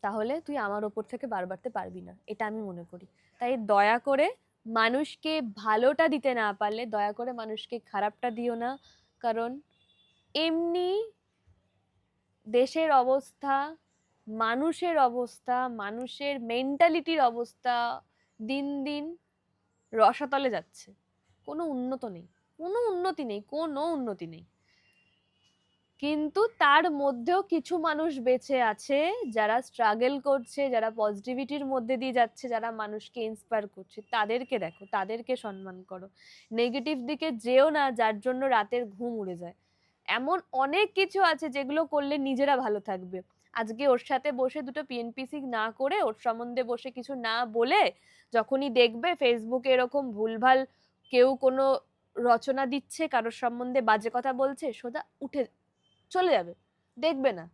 তাহলে তুই আমার ওপর থেকে বার বাড়তে পারবি না, এটা আমি মনে করি। তাই দয়া করে মানুষকে ভালোটা দিতে না পারলে দয়া করে মানুষকে খারাপটা দিও না। কারণ এমনি দেশের অবস্থা, মানুষের অবস্থা, মানুষের মেন্টালিটির অবস্থা দিন দিন রসাতলে যাচ্ছে। কোনো উন্নত নেই, কোনো উন্নতি নেই, কোনো উন্নতি নেই। কিন্তু তার মধ্যেও কিছু মানুষ বেঁচে আছে যারা স্ট্রাগল করছে, যারা পজিটিভিটির মধ্যে দিয়ে যাচ্ছে, যারা মানুষকে ইন্সপায়ার করছে। তাদেরকে দেখো, তাদেরকে সম্মান করো। নেগেটিভ দিকে যেও না যার জন্য রাতের ঘুম উড়ে যায়। এমন অনেক কিছু আছে যেগুলো করলে নিজেরা ভালো থাকবে। আজকে ওর সাথে বসে দুটো পিএনপিসি না করে, ওর সম্বন্ধে বসে কিছু না বলে, যখনই দেখবে ফেসবুকে এরকম ভুলভাল কেউ কোনো রচনা দিচ্ছে, কারোর সম্বন্ধে বাজে কথা বলছে, সোজা উঠে চলে যাবে, দেখবে না।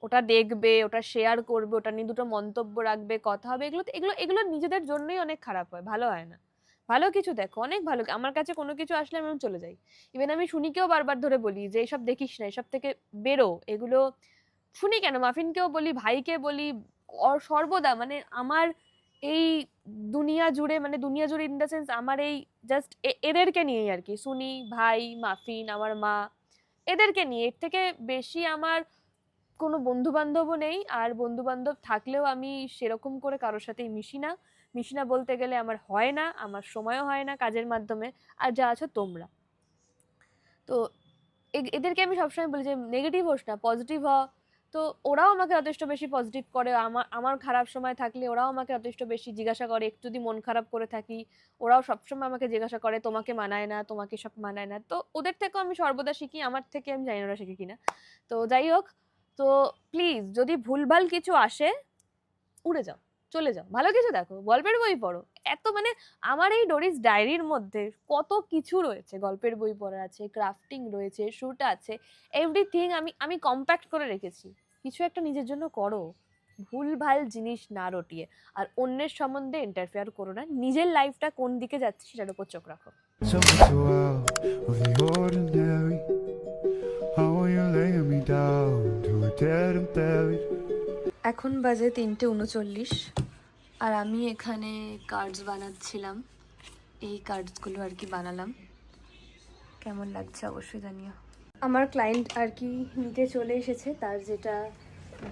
ওটা দেখবে, ওটা শেয়ার করবে, ওটা নিয়ে দুটো মন্তব্য রাখবে, কথা হবে, এগুলো এগুলো এগুলো নিজেদের জন্যই অনেক খারাপ হয়, ভালো হয় না। ভালো কিছু দেখো, অনেক ভালো। আমার কাছে কোনো কিছু আসলে আমি চলে যাই। ইভেন আমি শুনিকেও বারবার ধরে বলি যে এইসব দেখিস না, এসব থেকে বেরো। এগুলো শুনি কেন, মাফিনকেও বলি, ভাইকে বলি, সর্বদা মানে আমার এই দুনিয়া জুড়ে, মানে দুনিয়া জুড়ে ইন দ্য সেন্স আমার এই জাস্ট এদেরকে নিয়েই আর কি, শুনি, ভাই, মাফিন, আমার মা, এদেরকে নিয়ে। এর থেকে বেশি আমার কোনো বন্ধু বান্ধবও নেই। আর বন্ধু বান্ধব থাকলেও আমি সেরকম করে কারোর সাথেই মিশি না। মিশি না বলতে গেলে আমার হয় না, আমার সময়ও হয় না কাজের মাধ্যমে। আর যা আছো তোমরা, তো এদেরকে আমি সবসময় বলি যে নেগেটিভ হোস না, পজিটিভ হ। তো ওরাও আমাকে যথেষ্ট বেশি পজিটিভ করে। আমার আমার খারাপ সময় থাকলে ওরাও আমাকে যথেষ্ট বেশি জিজ্ঞাসা করে। একটু যদি মন খারাপ করে থাকি, ওরাও সবসময় আমাকে জিজ্ঞাসা করে তোমাকে মানায় না, তোমাকে সব মানায় না। তো ওদের থেকেও আমি সর্বদা শিখি, আমার থেকে আমি জানি না ওরা শিখি কিনা। তো যাই হোক, তো প্লিজ যদি ভুলভাল কিছু আসে, উড়ে যাও, চলে যাও, ভালো কিছু দেখো, গল্পের বই পড়ো। এত মানে আমার এই ডোরিস ডায়েরির মধ্যে কত কিছু রয়েছে, গল্পের বই পড়া আছে, ক্রাফটিং রয়েছে, শুট আছে, এভরিথিং আমি আমি কম্প্যাক্ট করে রেখেছি। কিছু একটা নিজের জন্য করো, ভুলভাল জিনিস না রটিয়ে আর অন্যের সম্বন্ধে ইন্টারফেয়ার করো না, নিজের লাইফটা কোন দিকে যাচ্ছে সেটার উপর চোখ রাখো। So much out of the ordinary. How are you laying me down to a dead and buried? এখন বাজে 3:39 আর আমি এখানে কার্ডস বানাচ্ছিলাম। এই কার্ডসগুলো আর কি বানালাম, কেমন লাগছে অবশ্যই জানিও। আমার ক্লায়েন্ট আর কি নিতে চলে এসেছে তার যেটা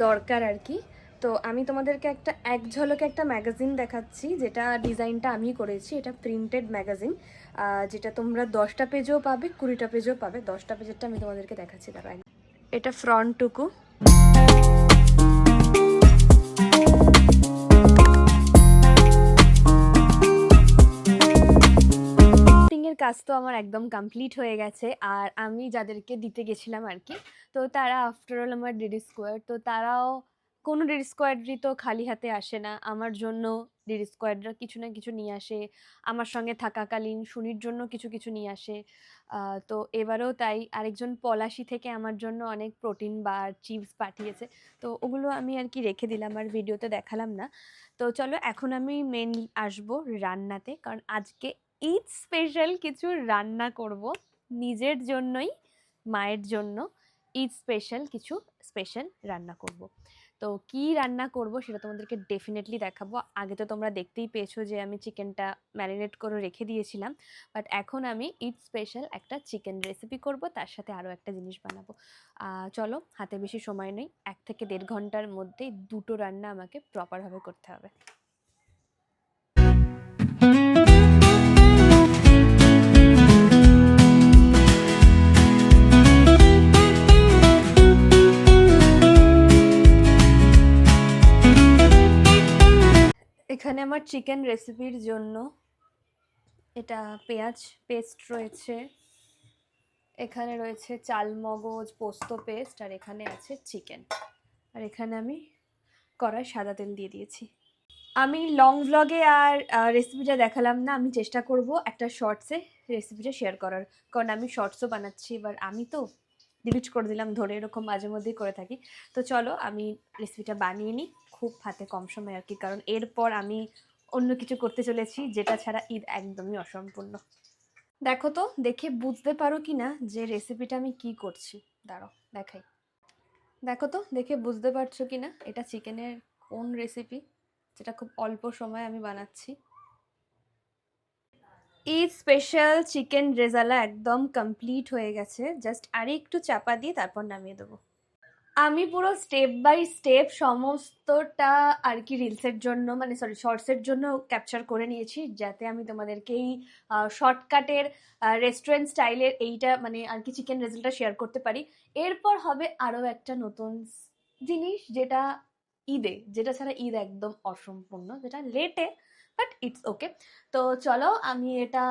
দরকার আর কি। তো আমি তোমাদেরকে এক ঝলকে একটা ম্যাগাজিন দেখাচ্ছি, যেটা ডিজাইনটা আমি করেছি। এটা প্রিন্টেড ম্যাগাজিন, যেটা তোমরা 10টা পেজেও পাবে, 20টা পেজেও পাবে। 10টা পেজেরটা আমি তোমাদেরকে দেখাচ্ছি, দাঁড়াও। এটা ফ্রন্টটুকু, কাজ তো আমার একদম কমপ্লিট হয়ে গেছে। আর আমি যাদেরকে দিতে গেছিলাম আর কি, তো তারা আফটারঅল আমার ডিডি স্কোয়াড, তো তারাও কোনো ডিডি স্কোয়াডরই তো খালি হাতে আসে না। আমার জন্য ডিডি স্কোয়াডরা কিছু না কিছু নিয়ে আসে, আমার সঙ্গে থাকাকালীন শুনির জন্য কিছু কিছু নিয়ে আসে। তো এবারেও তাই আরেকজন পলাশি থেকে আমার জন্য অনেক প্রোটিন বার চিপস পাঠিয়েছে, তো ওগুলো আমি আর কি রেখে দিলাম, আর ভিডিওতে দেখালাম না। তো চলো এখন আমি মেন আসবো রান্নাতে, কারণ আজকে ঈদ স্পেশাল কিছু রান্না করব নিজের জন্যই, মায়ের জন্য ঈদ স্পেশাল কিছু রান্না করব। তো কি রান্না করব সেটা তোমাদেরকে ডেফিনেটলি দেখাবো। আগে তো তোমরা দেখতেই পেয়েছো যে আমি চিকেনটা ম্যারিনেট করে রেখে দিয়েছিলাম, বাট এখন আমি ঈদ স্পেশাল একটা চিকেন রেসিপি করব, তার সাথে আরও একটা জিনিস বানাবো। চলো, হাতে বেশি সময় নেই, 1 থেকে 1.5 ঘন্টার মধ্যে দুটো রান্না আমাকে প্রপারভাবে করতে হবে। এখানে আমার চিকেন রেসিপির জন্য এটা পেঁয়াজ পেস্ট রয়েছে, এখানে রয়েছে চালমগজ পোস্ত পেস্ট, আর এখানে আছে চিকেন, আর এখানে আমি কড়াই সাদা তেল দিয়ে দিয়েছি। আমি লং ভ্লগে আর রেসিপিটা দেখালাম না, আমি চেষ্টা করব একটা শর্টসে রেসিপিটা শেয়ার করার, কারণ আমি শর্টসও বানাচ্ছি। এবার আমি তো ডিলিট করে দিলাম ধরে, এরকম মাঝে মধ্যেই করে থাকি। তো চলো আমি রেসিপিটা বানিয়ে নিই খুব হাতে কম সময় আর কি, কারণ এরপর আমি অন্য কিছু করতে চলেছি যেটা ছাড়া ঈদ একদমই অসম্পূর্ণ। দেখো তো, দেখে বুঝতে পারো কি না যে রেসিপিটা আমি কি করছি, দাঁড়াও দেখাই। দেখো তো, দেখে বুঝতে পারছো কি না এটা চিকেনের কোন রেসিপি, যেটা খুব অল্প সময় আমি বানাচ্ছি। ঈদ স্পেশাল চিকেন রেজালা একদম কমপ্লিট হয়ে গেছে, জাস্ট আরেকটু চাপা দিয়ে তারপর নামিয়ে দেবো। আমি পুরো স্টেপ বাই স্টেপ সমস্তটা আর কি রিলসের জন্য, মানে সরি শর্টসের জন্য ক্যাপচার করে নিয়েছি, যাতে আমি তোমাদেরকে এই শর্টকাটের রেস্টুরেন্ট স্টাইলের এইটা মানে আর কি চিকেন রেজাল্টটা শেয়ার করতে পারি। এরপর হবে আরও একটা নতুন জিনিস, যেটা ঈদে, যেটা ছাড়া ঈদ একদম অসম্পূর্ণ, যেটা লেটে, বাট ইটস ওকে। তো চলো আমি এটা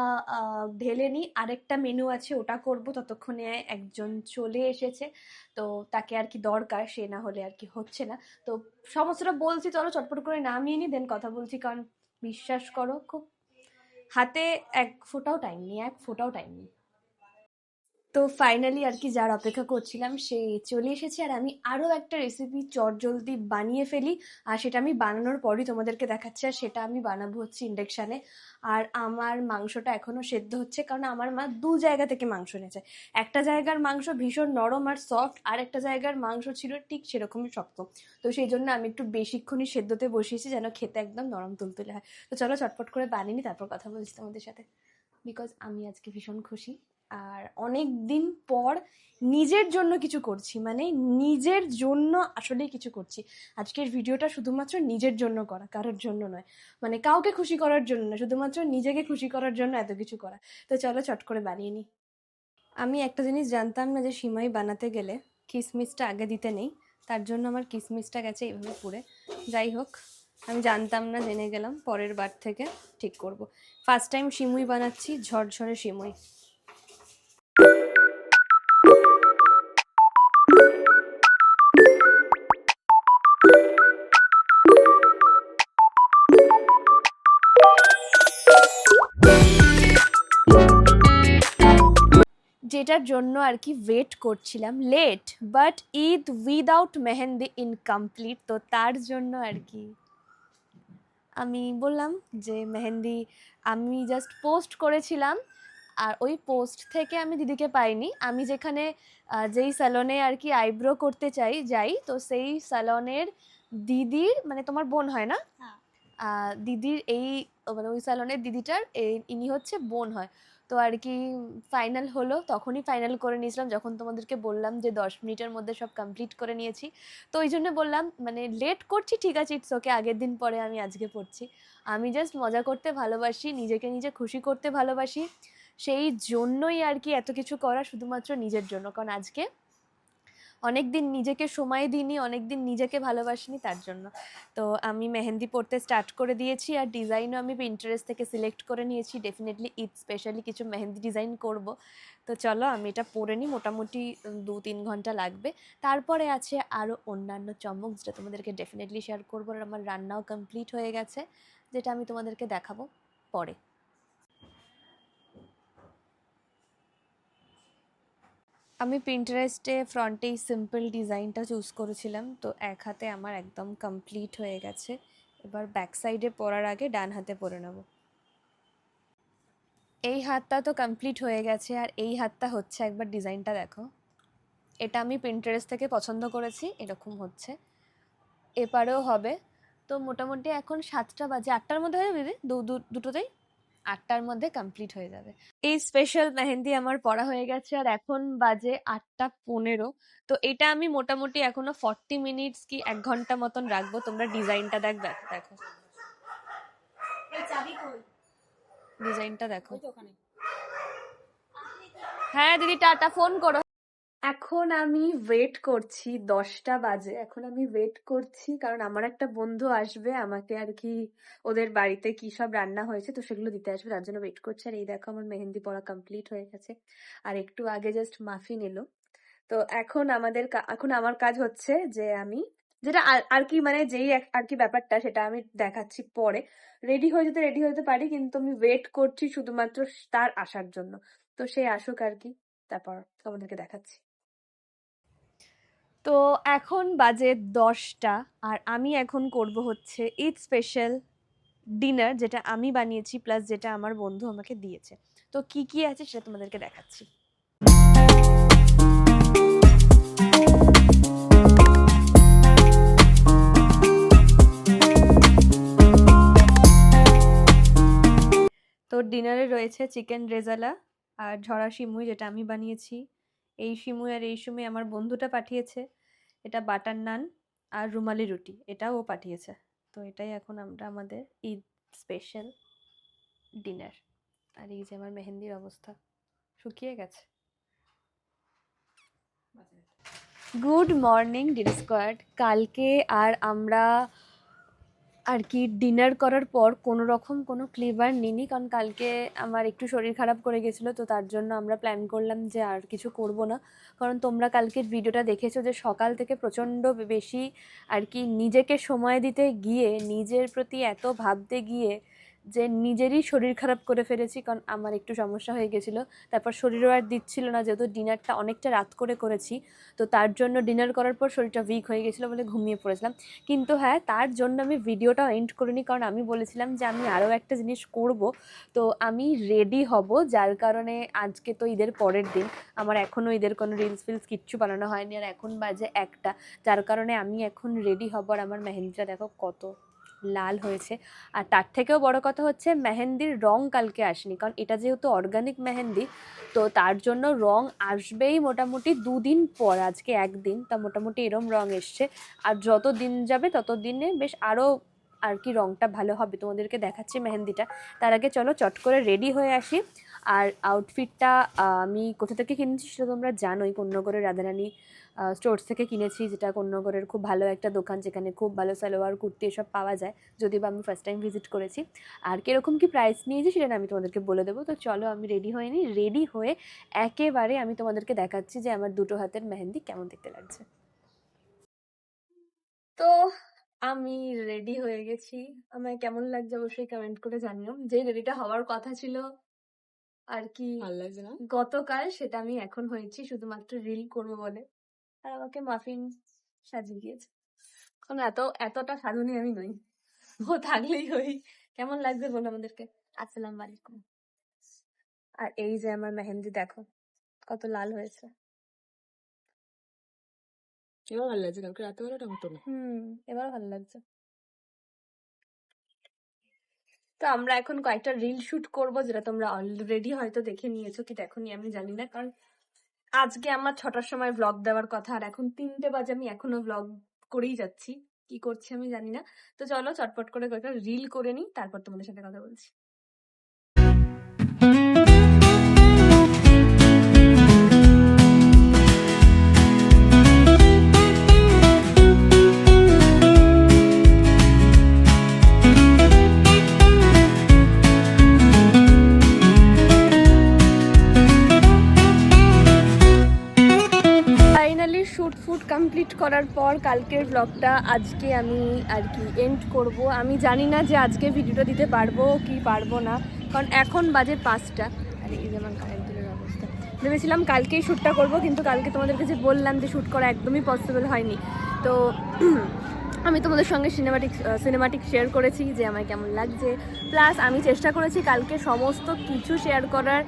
ঢেলে নিই, আরেকটা মেনু আছে ওটা করব। ততক্ষণে একজন চলে এসেছে, তো তাকে আর কি দরকার, সে না হলে আর কি হচ্ছে না। তো সমস্তটা বলছি, চলো চটপট করে নামিয়ে নি দেন কথা বলছি, কারণ বিশ্বাস করো খুব হাতে এক ফোঁটাও টাইম নেই। তো ফাইনালি আর কি যার অপেক্ষা করছিলাম সে চলে এসেছে, আর আমি আরও একটা রেসিপি চটজলদি বানিয়ে ফেলি, আর সেটা আমি বানানোর পরই তোমাদেরকে দেখাচ্ছি। আর সেটা আমি বানাবো হচ্ছে ইন্ডাকশানে। আর আমার মাংসটা এখনও সেদ্ধ হচ্ছে, কারণ আমার মা 2 জায়গা থেকে মাংস এনেছে। একটা জায়গার মাংস ভীষণ নরম আর সফট, আর একটা জায়গার মাংস ছিল ঠিক সেরকমই শক্ত। তো সেই জন্য আমি একটু বেশিক্ষণই সেদ্ধতে বসিয়েছি, যেন খেতে একদম নরম তুলতুলে হয়। তো চলো চটপট করে বানিয়ে নি, তারপর কথা বলছি তোমাদের সাথে, বিকজ আমি আজকে ভীষণ খুশি। আর অনেক দিন পর নিজের জন্য কিছু করছি, মানে নিজের জন্য আসলেই কিছু করছি। আজকের ভিডিওটা শুধুমাত্র নিজের জন্য করা, কারোর জন্য নয়, মানে কাউকে খুশি করার জন্য না, শুধুমাত্র নিজেকে খুশি করার জন্য এত কিছু করা। তো চলো চট করে বানিয়ে নিই। আমি একটা জিনিস জানতাম না, যে সিমাই বানাতে গেলে কিশমিশটা আগে দিতে নেই, তার জন্য আমার কিশমিশটা গেছে এইভাবে পুড়ে। যাই হোক, আমি জানতাম না, জেনে গেলাম, পরের বার থেকে ঠিক করব। ফার্স্ট টাইম সিমুই বানাচ্ছি, ঝরঝরে সিমুই। যেটার জন্য আর কি ওয়েট করছিলাম, late but Eid without mehndi incomplete. তো তার জন্য আর কি আমি বললাম যে মেহেন্দি আমি জাস্ট পোস্ট করেছিলাম, আর ওই পোস্ট থেকে আমি দিদিকে পাইনি। আমি যেখানে যেই স্যালনে আর কি আইব্রো করতে যাই, তো সেই স্যালনের দিদির মানে তোমার বোন হয় না, দিদির এই মানে ওই স্যালনের দিদিটার ইনি হচ্ছে বোন হয়। তো আর কি ফাইনাল হলো, তখনই ফাইনাল করে নিয়েছিলাম যখন তোমাদেরকে বললাম যে 10 মিনিটের মধ্যে সব কমপ্লিট করে নিয়েছি। তো ওই জন্য বললাম মানে লেট করছি ঠিক আছে, ইটস ওকে, আগের দিন পরে আমি আজকে পড়ছি। আমি জাস্ট মজা করতে ভালোবাসি, নিজেকে নিজে খুশি করতে ভালোবাসি, সেই জন্যই আর কি এত কিছু করা, শুধুমাত্র নিজের জন্য। কারণ আজকে অনেক দিন নিজেকে সময় দিইনি, অনেক দিন নিজেকে ভালোবাসিনি, তার জন্য। তো আমি মেহেন্দি পড়তে স্টার্ট করে দিয়েছি, আর ডিজাইনও আমি পিন্টারেস্ট থেকে সিলেক্ট করে নিয়েছি। ডেফিনেটলি ঈদ স্পেশালি কিছু মেহেন্দি ডিজাইন করব। তো চলো আমি এটা পরে নিই, মোটামুটি 2-3 ঘন্টা লাগবে। তারপরে আছে আরও অন্যান্য চমক, যেটা তোমাদেরকে ডেফিনেটলি শেয়ার করবো। আর আমার রান্নাও কমপ্লিট হয়ে গেছে, যেটা আমি তোমাদেরকে দেখাবো পরে। আমি পিন্টারেস্টে ফ্রন্টে সিম্পল ডিজাইনটা চুজ করেছিলাম, তো এক হাতে আমার একদম কমপ্লিট হয়ে গেছে। এবার ব্যাক সাইডে পরার আগে ডান হাতে পরে নেব। এই হাতটা তো কমপ্লিট হয়ে গেছে, আর এই হাতটা হচ্ছে, একবার ডিজাইনটা দেখো। এটা আমি পিন্টারেস্ট থেকে পছন্দ করেছি, এরকম হচ্ছে। এপারেও হবে। তো মোটামুটি এখন 7টা বাজে, 8টার মধ্যে হয়ে যাবে দিদি, দুটোতেই 8টার মধ্যে কমপ্লিট হয়ে যাবে। এই স্পেশাল মেহেন্দি আমার পড়া হয়ে গেছে, আর এখন বাজে 8টা 15। তো এটা আমি মোটামুটি এখনো 40 মিনিটস কি 1 ঘন্টা মতন রাখবো। তোমরা ডিজাইনটা দেখো, ডিজাইনটা দেখো। হ্যাঁ দিদি, টাটা, ফোন করো। এখন আমি ওয়েট করছি, 10টা বাজে, এখন আমি ওয়েট করছি কারণ আমার একটা বন্ধু আসবে আমাকে আর কি, ওদের বাড়িতে কি সব রান্না হয়েছে তো সেগুলো দিতে আসবে, তার জন্য ওয়েট করছি। আর এই দেখো আমার মেহেন্দি পড়া কমপ্লিট হয়ে গেছে, আর একটু আগে জাস্ট মাফিন এলো। তো এখন এখন আমার কাজ হচ্ছে যে আমি যেটা আর কি মানে যেই আর কি ব্যাপারটা সেটা আমি দেখাচ্ছি পরে। রেডি হয়ে যেতে পারি, কিন্তু আমি ওয়েট করছি শুধুমাত্র তার আসার জন্য। তো সে আসুক আর কি, তারপর তোমাদেরকে দেখাচ্ছি। তো এখন বাজে 10টা, আর আমি এখন করব হচ্ছে ঈদ স্পেশাল ডিনার, যেটা আমি বানিয়েছি প্লাস যেটা আমার বন্ধু আমাকে দিয়েছে। তো কি কি আছে সেটা তোমাদেরকে দেখাচ্ছি। তো ডিনারে রয়েছে চিকেন রেজালা আর ঝরা সিমুই, যেটা আমি বানিয়েছি। এই সিমুই আর এই সিমুই আমার বন্ধুটা পাঠিয়েছে। এটা বাটার নান আর রুমালি রুটি, এটাও ও পাঠিয়েছে। তো এটাই এখন আমরা আমাদের ঈদ স্পেশাল ডিনার। আর এই যে আমার মেহেন্দির অবস্থা, শুকিয়ে গেছে। Good morning DD squad. কালকে আর আমরা আর কি ডিনার করার পর কোনো রকম কোনো ক্লিবার নিইনি, কারণ কালকে আমার একটু শরীর খারাপ করে গেছিলো। তো তার জন্য আমরা প্ল্যান করলাম যে আর কিছু করব না। কারণ তোমরা কালকের ভিডিওটা দেখেছো যে সকাল থেকে প্রচণ্ড বেশি আর কি নিজেকে সময় দিতে গিয়ে, নিজের প্রতি এত ভাবতে গিয়ে যে নিজেরই শরীর খারাপ করে ফেলেছি, কারণ আমার একটু সমস্যা হয়ে গেছিলো। তারপর শরীরও আর দিচ্ছিল না, যেহেতু ডিনারটা অনেকটা রাত করে করেছি। তো তার জন্য ডিনার করার পর শরীরটা উইক হয়ে গেছিলো বলে ঘুমিয়ে পড়েছিলাম। কিন্তু হ্যাঁ, তার জন্য আমি ভিডিওটা এন্ড করিনি, কারণ আমি বলেছিলাম যে আমি আরও একটা জিনিস করব। তো আমি রেডি হব, যার কারণে আজকে তো ঈদের পরের দিন, আমার এখনও ঈদের কোনো রিলস ফিলস কিচ্ছু বানানো হয়নি, আর এখন বাজে 1টা, যার কারণে আমি এখন রেডি হব। আর আমার মেহেন্দিটা দেখো কত লাল হয়েছে। আর তার থেকেও বড় কথা হচ্ছে মেহেন্দির রং কালকে আসেনি, কারণ এটা যেহেতু অর্গানিক মেহেন্দি, তো তার জন্য রং আসবেই মোটামুটি 2 দিন পর, আজকে 1 দিন, তা মোটামুটি এরম রং এসছে। আর যত দিন যাবে তত দিনে বেশ আরও আর কি রংটা ভালো হবে। তোমাদেরকে দেখাচ্ছি মেহেন্দিটা, তার আগে চলো চট করে রেডি হয়ে আসি। আর আউটফিটটা আমি কোথা থেকে কিনেছি সেটা তোমরা জানোই, কোন্নগরের রাধারানী স্টোর্স থেকে কিনেছি, যেটা কোন্নগরের খুব ভালো একটা দোকান, যেখানে খুব ভালো সালোয়ার কুর্তি এসব পাওয়া যায়, যদিও বা আমি ফার্স্ট টাইম ভিজিট করেছি। আর কীরকম কী প্রাইস নিয়েছি সেটা আমি তোমাদেরকে বলে দেবো। তো চলো আমি রেডি হয়ে নিই, রেডি হয়ে একেবারে আমি তোমাদেরকে দেখাচ্ছি যে আমার দুটো হাতের মেহেন্দি কেমন দেখতে লাগছে। তো আমি রেডি হয়ে গেছি, আমায় কেমন লাগছে অবশ্যই কমেন্ট করে জানিও। যে রেডিটা হওয়ার কথা ছিল আর কি ভালো লাগছে না? গতকাল, সেটা আমি এখন হয়েছি শুধুমাত্র রিল করবো বলে। আর আমাকে মাফিন সাজিয়ে দিয়েছে। কারণ এতটা সাধুনি আমি নই, ও থাকলেই হই। কেমন লাগছে বলো আমাদেরকে? আসসালামু আলাইকুম। আর এই যে আমার মেহেন্দি দেখো কত লাল হয়েছে। এবার ভালো লাগছে, কালকে রাতেবেলাটা হতো না। এবার ভালো লাগছে। তো আমরা এখন কয়েকটা রিল শুট করব, যেটা তোমরা অলরেডি হয়তো দেখে নিয়েছো কি দেখোনি আমি জানি না, কারণ আজকে আমার 6টার সময় ব্লগ দেওয়ার কথা, আর এখন 3টে বাজে, আমি এখনো ব্লগ করেই যাচ্ছি। কি করছি আমি জানি না। তো চলো চটপট করে কয়েকটা রিল করে নিই, তারপর তোমাদের সাথে কথা বলছি। ফাইনালি শুট ফুট কমপ্লিট করার পর কালকের ব্লগটা আজকে আমি আর কি এন্ড করব। আমি জানি না যে আজকে ভিডিওটা দিতে পারবো কি পারবো না, কারণ এখন বাজে 5টা। আর এই যেমন কারেন্ট বিলের অবস্থা, ভেবেছিলাম কালকেই শ্যুটটা করব, কিন্তু কালকে তোমাদেরকে যে বললাম যে শ্যুট করা একদমই পসিবল হয়নি। তো আমি তোমাদের সঙ্গে সিনেমাটিক শেয়ার করেছি যে আমার কেমন লাগছে, প্লাস আমি চেষ্টা করেছি কালকে সমস্ত কিছু শেয়ার করার,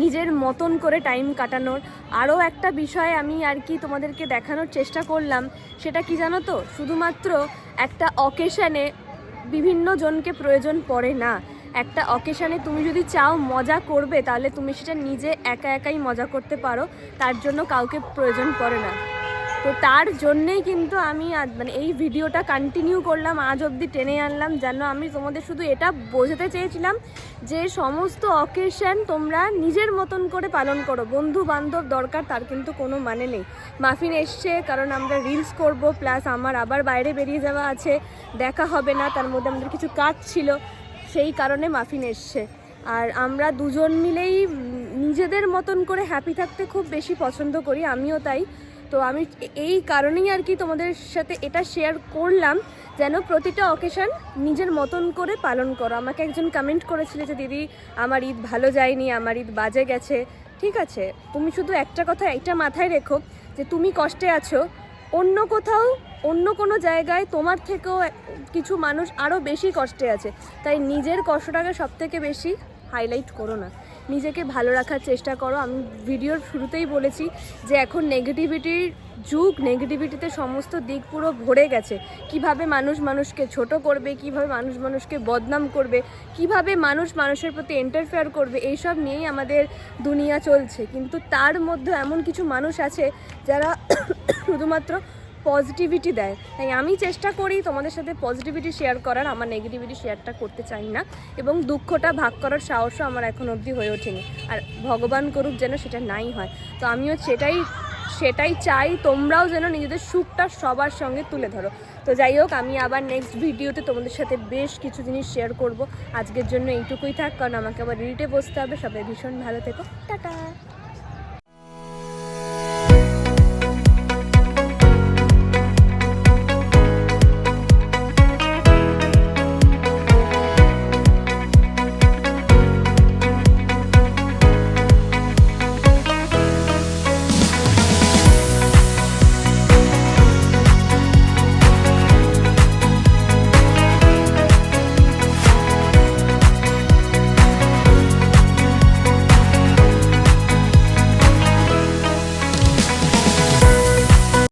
নিজের মতন করে টাইম কাটানোর। আরও একটা বিষয় আমি আর কি তোমাদেরকে দেখানোর চেষ্টা করলাম, সেটা কি জানো তো, শুধুমাত্র একটা অকেশানে বিভিন্ন জনকে প্রয়োজন পড়ে না। একটা অকেশানে তুমি যদি চাও মজা করবে, তাহলে তুমি সেটা নিজে একা একাই মজা করতে পারো, তার জন্য কাউকে প্রয়োজন পড়ে না। তো তার জন্যেই কিন্তু আমি মানে এই ভিডিওটা কন্টিনিউ করলাম, আজ অবধি টেনে আনলাম, যেন আমি তোমাদের শুধু এটা বোঝাতে চেয়েছিলাম যে সমস্ত অকেশন তোমরা নিজের মতন করে পালন করো। বন্ধু বান্ধব দরকার তার কিন্তু কোনো মানে নেই। মাফিন এসছে কারণ আমরা রিলস করব, প্লাস আমার আবার বাইরে বেরিয়ে যাওয়া আছে, দেখা হবে না, তার মধ্যে আমাদের কিছু কাজ ছিল, সেই কারণে মাফিন এসছে। আর আমরা দুজন মিলেই নিজেদের মতন করে হ্যাপি থাকতে খুব বেশি পছন্দ করি, আমিও তাই। তো আমি এই কারণেই আর কি তোমাদের সাথে এটা শেয়ার করলাম, যেন প্রতিটা অকেশন নিজের মতন করে পালন করো। আমাকে একজন কমেন্ট করেছিল যে দিদি আমার ঈদ ভালো যায়নি, আমার ঈদ বাজে গেছে। ঠিক আছে, তুমি শুধু একটা কথা এটা মাথায় রেখো যে তুমি কষ্টে আছো, অন্য কোথাও অন্য কোনো জায়গায় তোমার থেকেও কিছু মানুষ আরও বেশি কষ্টে আছে। তাই নিজের কষ্টটাকে সবথেকে বেশি হাইলাইট করো না, নিজেকে ভালো রাখার চেষ্টা করো। আমি ভিডিওর শুরুতেই বলেছি যে এখন নেগেটিভিটির যুগ, নেগেটিভিটিতে সমস্ত দিক পুরো ভরে গেছে। কিভাবে মানুষ মানুষকে ছোট করবে, কিভাবে মানুষ মানুষকে বদনাম করবে, কিভাবে মানুষ মানুষের প্রতি ইন্টারফেয়ার করবে, এইসব নিয়েই আমাদের দুনিয়া চলছে। কিন্তু তার মধ্যে এমন কিছু মানুষ আছে যারা শুধুমাত্র পজিটিভিটি দেয়। তাই আমি চেষ্টা করি তোমাদের সাথে পজিটিভিটি শেয়ার করার, আমার নেগেটিভিটি শেয়ারটা করতে চাই না, এবং দুঃখটা ভাগ করার সাহসও আমার এখন অবধি হয়ে ওঠেনি। আর ভগবান করুক যেন সেটা নাই হয়। তো আমিও সেটাই চাই, তোমরাও যেন নিজেদের সুখটা সবার সঙ্গে তুলে ধরো। তো যাই হোক, আমি আবার নেক্সট ভিডিওতে তোমাদের সাথে বেশ কিছু জিনিস শেয়ার করব। আজকের জন্য এইটুকুই থাক, কারণ আমাকে আবার রিটে বসতে হবে। সবাই ভীষণ ভালো থেকো, টাটা।